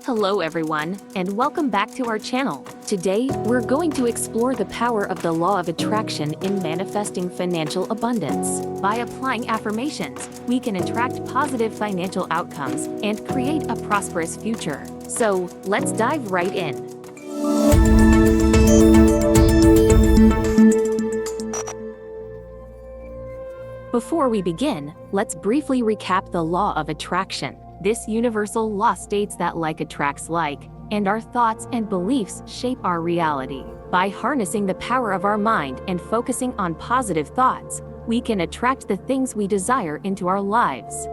Hello everyone, and welcome back to our channel. Today, we're going to explore the power of the law of attraction in manifesting financial abundance. By applying affirmations, we can attract positive financial outcomes and create a prosperous future. So, let's dive right in. Before we begin, let's briefly recap the law of attraction. This universal law states that like attracts like, and our thoughts and beliefs shape our reality. By harnessing the power of our mind and focusing on positive thoughts, we can attract the things we desire into our lives.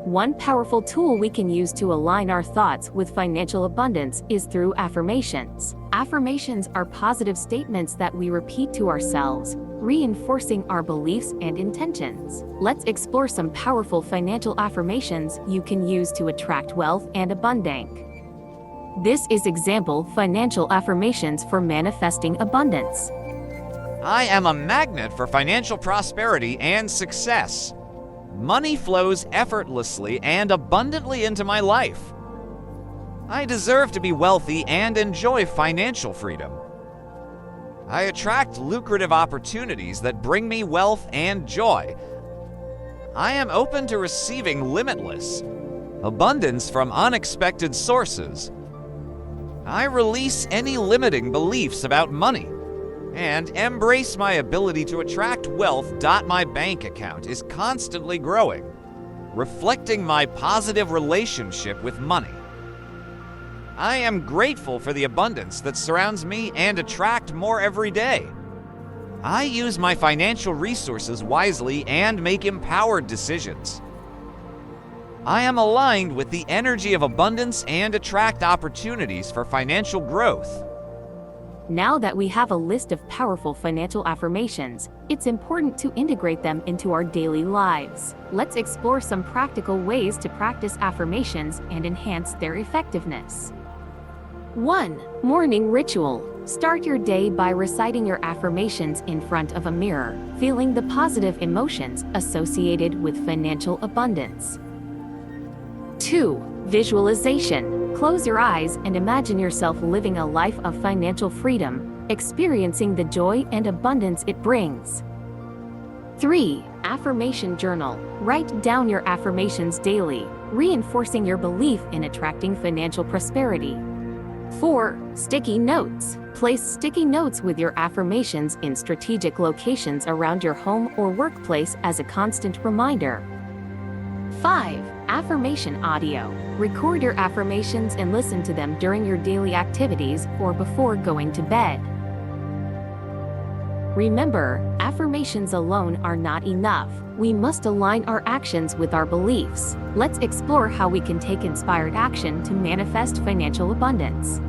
One powerful tool we can use to align our thoughts with financial abundance is through affirmations. Affirmations are positive statements that we repeat to ourselves, reinforcing our beliefs and intentions. Let's explore some powerful financial affirmations you can use to attract wealth and abundance. This is example financial affirmations for manifesting abundance. I am a magnet for financial prosperity and success. Money flows effortlessly and abundantly into my life. I deserve to be wealthy and enjoy financial freedom. I attract lucrative opportunities that bring me wealth and joy. I am open to receiving limitless abundance from unexpected sources. I release any limiting beliefs about money and embrace my ability to attract wealth. My bank account is constantly growing, reflecting my positive relationship with money. I am grateful for the abundance that surrounds me and attract more every day. I use my financial resources wisely and make empowered decisions. I am aligned with the energy of abundance and attract opportunities for financial growth. Now that we have a list of powerful financial affirmations, it's important to integrate them into our daily lives. Let's explore some practical ways to practice affirmations and enhance their effectiveness. 1. Morning ritual. Start your day by reciting your affirmations in front of a mirror, feeling the positive emotions associated with financial abundance. 2. Visualization. Close your eyes and imagine yourself living a life of financial freedom, experiencing the joy and abundance it brings. 3. Affirmation journal. Write down your affirmations daily, reinforcing your belief in attracting financial prosperity. 4. Sticky notes. Place sticky notes with your affirmations in strategic locations around your home or workplace as a constant reminder. 5. Affirmation audio. Record your affirmations and listen to them during your daily activities or before going to bed. Remember, affirmations alone are not enough. We must align our actions with our beliefs. Let's explore how we can take inspired action to manifest financial abundance.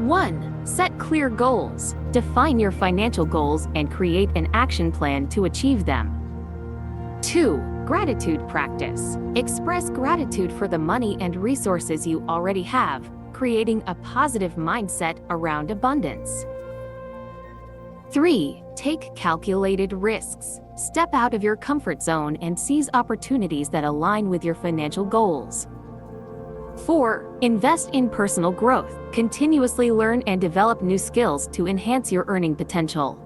1. Set clear goals. Define your financial goals and create an action plan to achieve them. 2. Gratitude practice. Express gratitude for the money and resources you already have, creating a positive mindset around abundance. 3. Take calculated risks. Step out of your comfort zone and seize opportunities that align with your financial goals. 4. Invest in personal growth. Continuously learn and develop new skills to enhance your earning potential.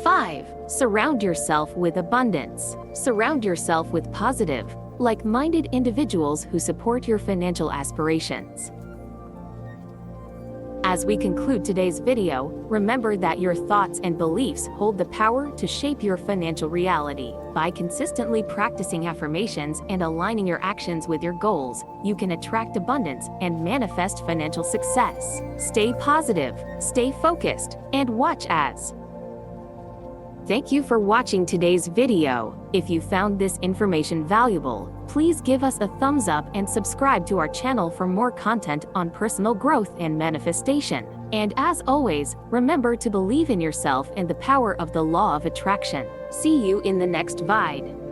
5. Surround yourself with abundance. Surround yourself with positive, like-minded individuals who support your financial aspirations. As we conclude today's video, remember that your thoughts and beliefs hold the power to shape your financial reality. By consistently practicing affirmations and aligning your actions with your goals, you can attract abundance and manifest financial success. Stay positive, stay focused, and watch as. Thank you for watching today's video. If you found this information valuable, please give us a thumbs up and subscribe to our channel for more content on personal growth and manifestation. And as always, remember to believe in yourself and the power of the law of attraction. See you in the next video.